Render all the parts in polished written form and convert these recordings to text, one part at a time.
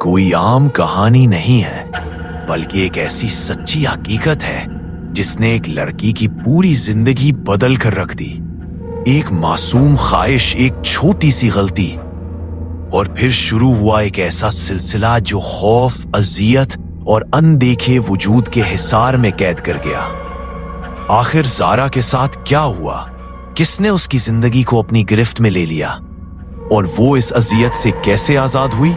कोई आम कहानी नहीं है, बल्कि एक ऐसी सच्ची हकीकत है जिसने एक लड़की की पूरी जिंदगी बदल कर रख दी। एक मासूम ख्वाहिश, एक छोटी सी गलती, और फिर शुरू हुआ एक ऐसा सिलसिला जो खौफ, अजियत और अनदेखे वजूद के हिसार में कैद कर गया। आखिर ज़ारा के साथ क्या हुआ? किसने उसकी जिंदगी को अपनी गिरफ्त में ले लिया और वो इस अजियत से कैसे आजाद हुई?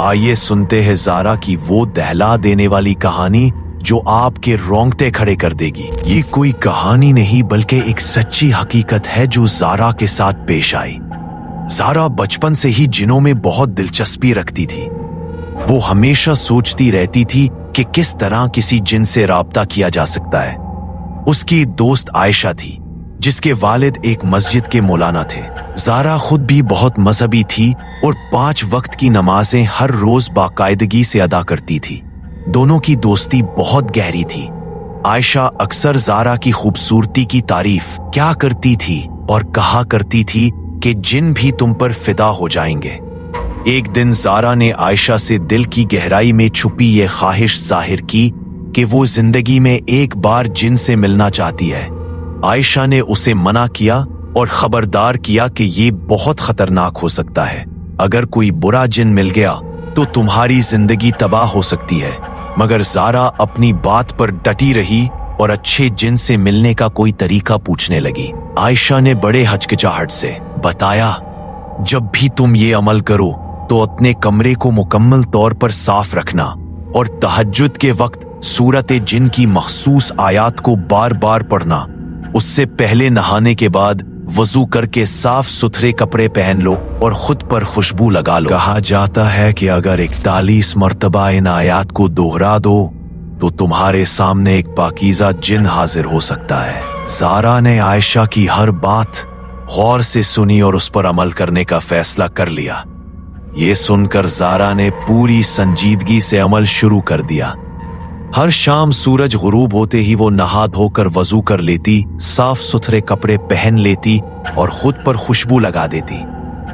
आइए सुनते हैं ज़ारा की वो दहला देने वाली कहानी जो आपके रोंगटे खड़े कर देगी। ये कोई कहानी नहीं बल्कि एक सच्ची हकीकत है जो ज़ारा के साथ पेश आई। ज़ारा बचपन से ही जिनों में बहुत दिलचस्पी रखती थी। वो हमेशा सोचती रहती थी कि किस तरह किसी जिन से राब्ता किया जा सकता है। उसकी दोस्त आयशा थी जिसके वालिद एक मस्जिद के मौलाना थे। ज़ारा खुद भी बहुत मजहबी थी और 5 वक्त की नमाजें हर रोज बाकायदगी से अदा करती थी। दोनों की दोस्ती बहुत गहरी थी। आयशा अक्सर ज़ारा की खूबसूरती की तारीफ क्या करती थी और कहा करती थी कि जिन भी तुम पर फिदा हो जाएंगे। एक दिन ज़ारा ने आयशा से दिल की गहराई में छुपी ये ख्वाहिश जाहिर की कि वो जिंदगी में एक बार जिन से मिलना चाहती है। आयशा ने उसे मना किया और खबरदार किया कि ये बहुत खतरनाक हो सकता है। अगर कोई बुरा जिन मिल गया तो तुम्हारी जिंदगी तबाह हो सकती है। मगर ज़ारा अपनी बात पर डटी रही और अच्छे जिन से मिलने का कोई तरीका पूछने लगी। आयशा ने बड़े हिचकिचाहट से बताया, जब भी तुम ये अमल करो तो अपने कमरे को मुकम्मल तौर पर साफ रखना और तहज्जुद के वक्त सूरत जिन की मखसूस आयात को बार बार पढ़ना। उससे पहले नहाने के बाद वजू करके साफ सुथरे कपड़े पहन लो और खुद पर खुशबू लगा लो। कहा जाता है कि अगर 41 मर्तबा इन आयात को दोहरा दो तो तुम्हारे सामने एक पाकीज़ा जिन हाजिर हो सकता है। ज़ारा ने आयशा की हर बात गौर से सुनी और उस पर अमल करने का फैसला कर लिया। ये सुनकर ज़ारा ने पूरी संजीदगी से अमल शुरू कर दिया। हर शाम सूरज गुरूब होते ही वो नहा धोकर वजू कर लेती, साफ सुथरे कपड़े पहन लेती और खुद पर खुशबू लगा देती।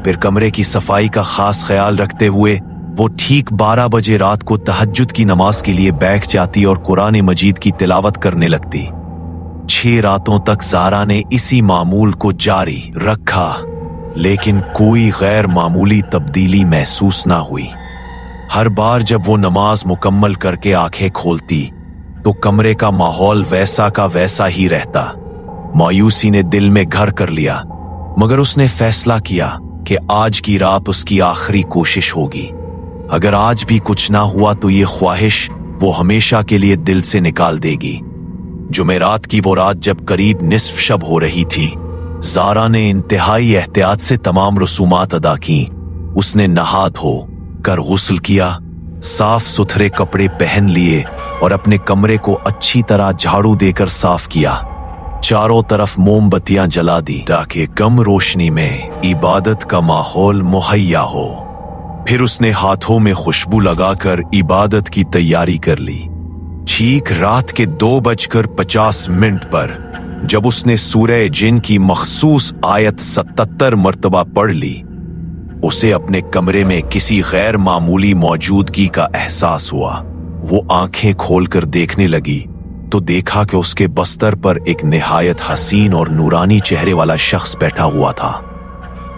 फिर कमरे की सफाई का खास ख्याल रखते हुए वो ठीक 12 बजे रात को तहज्जुद की नमाज के लिए बैठ जाती और कुरान मजीद की तिलावत करने लगती। 6 रातों तक ज़ारा ने इसी मामूल को जारी रखा, लेकिन कोई गैर मामूली तब्दीली महसूस ना हुई। हर बार जब वो नमाज मुकम्मल करके आंखें खोलती तो कमरे का माहौल वैसा का वैसा ही रहता। मायूसी ने दिल में घर कर लिया, मगर उसने फैसला किया कि आज की रात उसकी आखिरी कोशिश होगी। अगर आज भी कुछ ना हुआ तो ये ख्वाहिश वो हमेशा के लिए दिल से निकाल देगी। जुमेरात की वो रात जब करीब निस्फ शब हो रही थी, ज़ारा ने इंतहाई एहतियात से तमाम रसूमात अदा की। उसने नहा धो कर गुस्ल किया, साफ सुथरे कपड़े पहन लिए और अपने कमरे को अच्छी तरह झाड़ू देकर साफ किया। चारों तरफ मोमबत्तियां जला दी ताकि कम रोशनी में इबादत का माहौल मुहैया हो। फिर उसने हाथों में खुशबू लगाकर इबादत की तैयारी कर ली। ठीक रात के 2:50 पर जब उसने सूरह जिन की मखसूस आयत 77 मर्तबा पढ़ ली, उसे अपने कमरे में किसी गैर मामूली मौजूदगी का एहसास हुआ। वो आंखें खोलकर देखने लगी तो देखा कि उसके बस्तर पर एक निहायत हसीन और नूरानी चेहरे वाला शख्स बैठा हुआ था।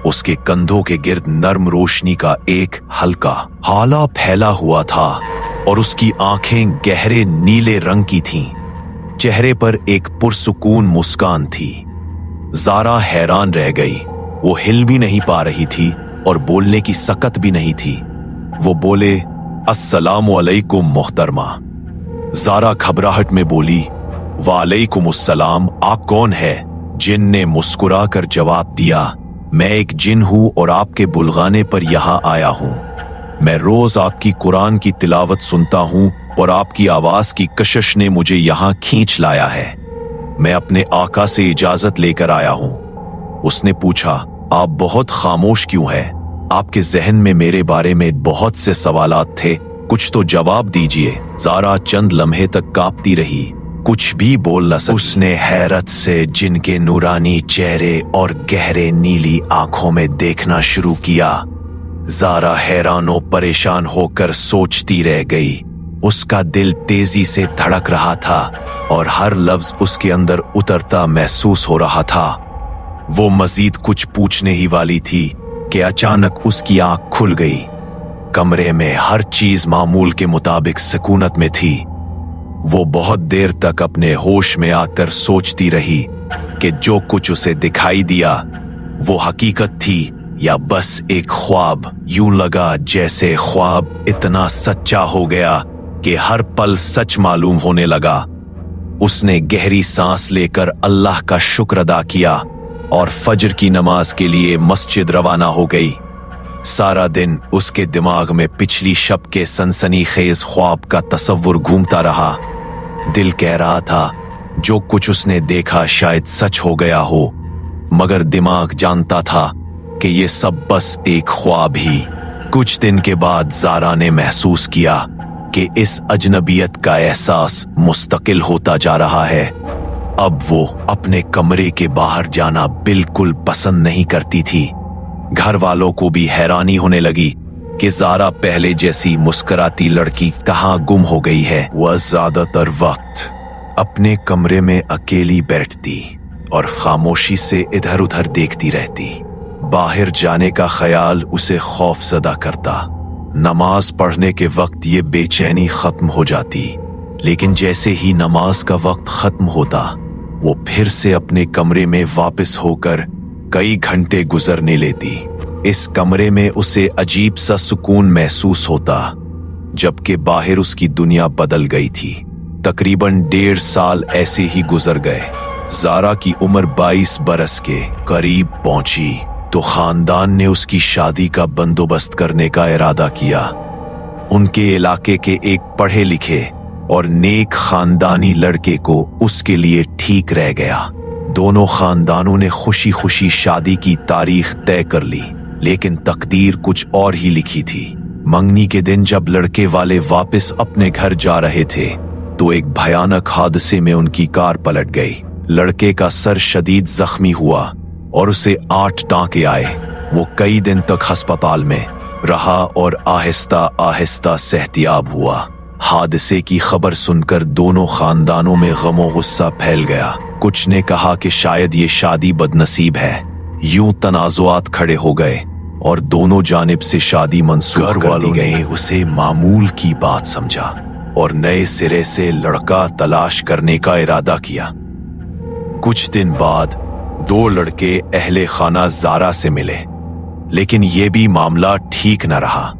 उसके कंधों के गिर्द नर्म रोशनी का एक हल्का हाला फैला हुआ था और उसकी आंखें गहरे नीले रंग की थीं। चेहरे पर एक पुरसुकून मुस्कान थी। ज़ारा हैरान रह गई। वो हिल भी नहीं पा रही थी और बोलने की सकत भी नहीं थी। वो बोले, अस्सलामु अलैकुम मोहतरमा। ज़ारा घबराहट में बोली, वालेकुमुस्सलाम, आप कौन है? जिन ने मुस्कुरा कर जवाब दिया, मैं एक जिन हूं और आपके बुलगाने पर यहां आया हूं। मैं रोज आपकी कुरान की तिलावत सुनता हूं और आपकी आवाज की कशिश ने मुझे यहां खींच लाया है। मैं अपने आका से इजाजत लेकर आया हूं। उसने पूछा, आप बहुत खामोश क्यों हैं? आपके जहन में मेरे बारे में बहुत से सवालात थे, कुछ तो जवाब दीजिए। ज़ारा चंद लम्हे तक कांपती रही, कुछ भी बोल न सकी। उसने हैरत से जिनके नूरानी चेहरे और गहरे नीली आंखों में देखना शुरू किया। ज़ारा हैरान और परेशान होकर सोचती रह गई। उसका दिल तेजी से धड़क रहा था और हर लफ्ज उसके अंदर उतरता महसूस हो रहा था। वो मजीद कुछ पूछने ही वाली थी कि अचानक उसकी आंख खुल गई। कमरे में हर चीज मामूल के मुताबिक सुकूनत में थी। वो बहुत देर तक अपने होश में आकर सोचती रही कि जो कुछ उसे दिखाई दिया वो हकीकत थी या बस एक ख्वाब। यूं लगा जैसे ख्वाब इतना सच्चा हो गया कि हर पल सच मालूम होने लगा। उसने गहरी सांस लेकर अल्लाह का शुक्र अदा किया और फजर की नमाज के लिए मस्जिद रवाना हो गई। सारा दिन उसके दिमाग में पिछली शब के सनसनीखेज ख्वाब का तसव्वुर घूमता रहा। दिल कह रहा था जो कुछ उसने देखा शायद सच हो गया हो, मगर दिमाग जानता था कि ये सब बस एक ख्वाब ही। कुछ दिन के बाद ज़ारा ने महसूस किया कि इस अजनबियत का एहसास मुस्तकिल होता जा रहा है। अब वो अपने कमरे के बाहर जाना बिल्कुल पसंद नहीं करती थी। घर वालों को भी हैरानी होने लगी कि ज़ारा पहले जैसी मुस्कुराती लड़की कहाँ गुम हो गई है। वह ज्यादातर वक्त अपने कमरे में अकेली बैठती और खामोशी से इधर उधर देखती रहती। बाहर जाने का ख्याल उसे खौफजदा करता। नमाज पढ़ने के वक्त ये बेचैनी खत्म हो जाती, लेकिन जैसे ही नमाज का वक्त खत्म होता वो फिर से अपने कमरे में वापस होकर कई घंटे गुजरने लेती। इस कमरे में उसे अजीब सा सुकून महसूस होता, जबकि बाहर उसकी दुनिया बदल गई थी। तकरीबन 1.5 साल ऐसे ही गुजर गए। ज़ारा की उम्र 22 बरस के करीब पहुंची तो खानदान ने उसकी शादी का बंदोबस्त करने का इरादा किया। उनके इलाके के एक पढ़े लिखे और नेक खानदानी लड़के को उसके लिए ठीक रह गया। दोनों खानदानों ने खुशी खुशी शादी की तारीख तय कर ली, लेकिन तकदीर कुछ और ही लिखी थी। मंगनी के दिन जब लड़के वाले वापस अपने घर जा रहे थे तो एक भयानक हादसे में उनकी कार पलट गई। लड़के का सर शदीद जख्मी हुआ और उसे 8 टांके आए। वो कई दिन तक अस्पताल में रहा और आहिस्ता आहिस्ता सेहतियाब हुआ। हादसे की खबर सुनकर दोनों खानदानों में गमो गुस्सा फैल गया। कुछ ने कहा कि शायद ये शादी बदनसीब है। यूं तनाजुआत खड़े हो गए और दोनों जानिब से शादी मंसूख कर दी गई। उसे मामूल की बात समझा और नए सिरे से लड़का तलाश करने का इरादा किया। कुछ दिन बाद 2 लड़के अहले खाना ज़ारा से मिले, लेकिन यह भी मामला ठीक न रहा।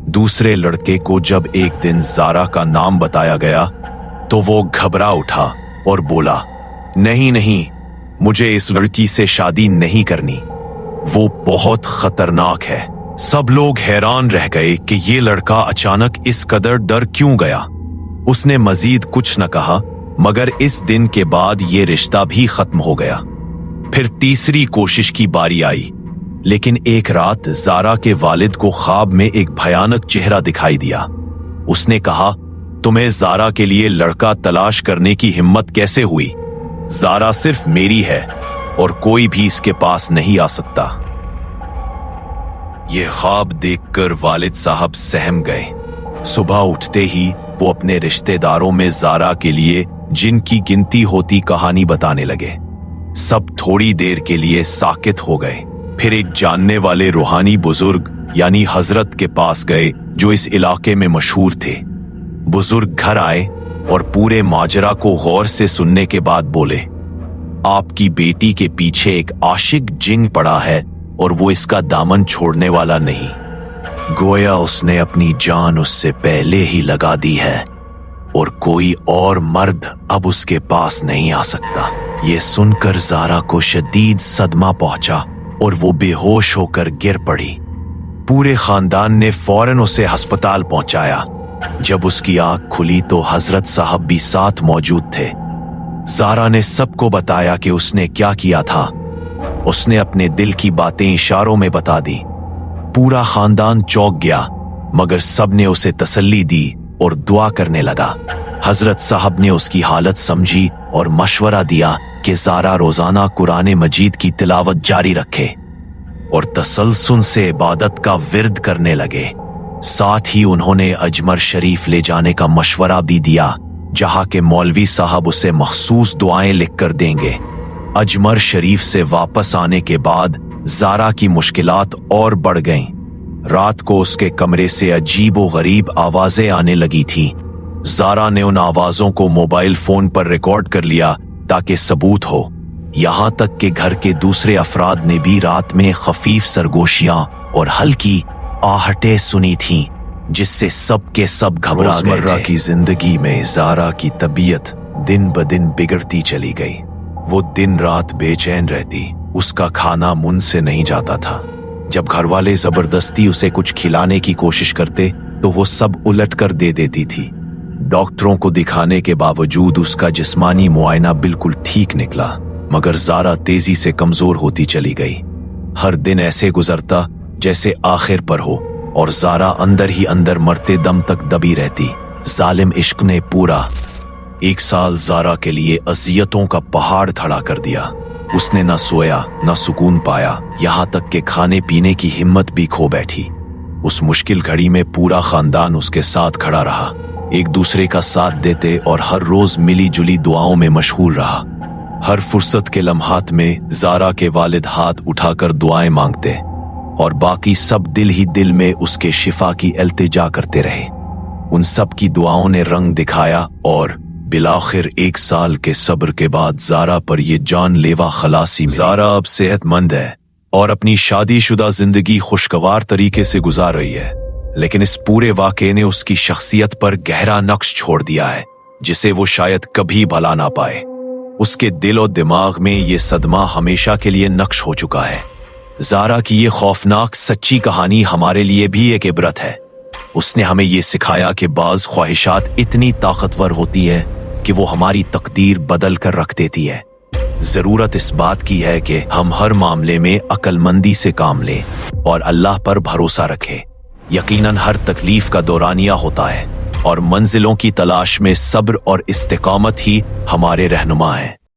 दूसरे लड़के को जब एक दिन ज़ारा का नाम बताया गया तो वो घबरा उठा और बोला, नहीं नहीं, मुझे इस लड़की से शादी नहीं करनी, वो बहुत खतरनाक है। सब लोग हैरान रह गए कि ये लड़का अचानक इस कदर डर क्यों गया। उसने मजीद कुछ न कहा, मगर इस दिन के बाद ये रिश्ता भी खत्म हो गया। फिर तीसरी कोशिश की बारी आई, लेकिन एक रात ज़ारा के वालिद को ख्वाब में एक भयानक चेहरा दिखाई दिया। उसने कहा, तुम्हें ज़ारा के लिए लड़का तलाश करने की हिम्मत कैसे हुई? ज़ारा सिर्फ मेरी है और कोई भी इसके पास नहीं आ सकता। ये ख्वाब देखकर वालिद साहब सहम गए। सुबह उठते ही वो अपने रिश्तेदारों में ज़ारा के लिए जिनकी गिनती होती कहानी बताने लगे। सब थोड़ी देर के लिए साकित हो गए। फिर एक जानने वाले रूहानी बुजुर्ग यानी हजरत के पास गए जो इस इलाके में मशहूर थे। बुजुर्ग घर आए और पूरे माजरा को गौर से सुनने के बाद बोले, आपकी बेटी के पीछे एक आशिक जिन पड़ा है और वो इसका दामन छोड़ने वाला नहीं। गोया उसने अपनी जान उससे पहले ही लगा दी है और कोई और मर्द अब उसके पास नहीं आ सकता। ये सुनकर ज़ारा को शदीद सदमा पहुंचा और वो बेहोश होकर गिर पड़ी। पूरे खानदान ने फौरन उसे अस्पताल पहुंचाया। जब उसकी आंख खुली तो हजरत साहब भी साथ मौजूद थे। ज़ारा ने सबको बताया कि उसने क्या किया था। उसने अपने दिल की बातें इशारों में बता दी। पूरा खानदान चौंक गया, मगर सबने उसे तसल्ली दी और दुआ करने लगा। हजरत साहब ने उसकी हालत समझी और मशवरा दिया कि ज़ारा रोजाना कुरान मजीद की तिलावत जारी रखे। और तसलसल से इबादत का विर्द करने लगे। साथ ही उन्होंने अजमर शरीफ ले जाने का मशवरा भी दिया, जहां के मौलवी साहब उसे मखसूस दुआएं लिख कर देंगे। अजमर शरीफ से वापस आने के बाद ज़ारा की मुश्किलात और बढ़ गईं। रात को उसके कमरे से अजीब व गरीब आवाजें आने लगी थीं। ज़ारा ने उन आवाजों को मोबाइल फोन पर रिकॉर्ड कर लिया ताकि सबूत हो। यहां तक कि घर के दूसरे अफराद ने भी रात में खफीफ सरगोशियां और हल्की आहटें सुनी थीं, जिससे सब के सब घबरा गए। रोजमर्रा की जिंदगी में ज़ारा की तबीयत दिन ब दिन बिगड़ती चली गई। वो दिन रात बेचैन रहती, उसका खाना मुंह से नहीं जाता था। जब घर वाले जबरदस्ती उसे कुछ खिलाने की कोशिश करते तो वो सब उलट कर दे देती थी। डॉक्टरों को दिखाने के बावजूद उसका जिस्मानी मुआयना बिल्कुल ठीक निकला, मगर ज़ारा तेजी से कमजोर होती चली गई। हर दिन ऐसे गुजरता जैसे आखिर पर हो, और ज़ारा अंदर ही अंदर मरते दम तक दबी रहती। जालिम इश्क ने पूरा 1 साल ज़ारा के लिए अजियतों का पहाड़ खड़ा कर दिया। उसने न सोया न सुकून पाया, यहाँ तक कि खाने पीने की हिम्मत भी खो बैठी। उस मुश्किल घड़ी में पूरा खानदान उसके साथ खड़ा रहा, एक दूसरे का साथ देते और हर रोज मिली जुली दुआओं में मशगूल रहा। हर फुर्सत के लम्हात में ज़ारा के वालिद हाथ उठाकर दुआएं मांगते और बाकी सब दिल ही दिल में उसके शिफा की इल्तिजा करते रहे। उन सब की दुआओं ने रंग दिखाया और बिलाखिर 1 साल के सब्र के बाद ज़ारा पर यह जानलेवा खलासी मिली। ज़ारा अब सेहतमंद है और अपनी शादीशुदा जिंदगी खुशगवार तरीके से गुजार रही है, लेकिन इस पूरे वाक़े ने उसकी शख्सियत पर गहरा नक्श छोड़ दिया है, जिसे वो शायद कभी भुला ना पाए। उसके दिल और दिमाग में ये सदमा हमेशा के लिए नक्श हो चुका है। ज़ारा की ये खौफनाक सच्ची कहानी हमारे लिए भी एक इबरत है। उसने हमें ये सिखाया कि बाज़ ख्वाहिशात इतनी ताकतवर होती है कि वो हमारी तकदीर बदल कर रख देती है। जरूरत इस बात की है कि हम हर मामले में अक्लमंदी से काम लें और अल्लाह पर भरोसा रखें। यकीनन हर तकलीफ का दौरानिया होता है और मंजिलों की तलाश में सब्र और इस्तिकामत ही हमारे रहनुमा हैं।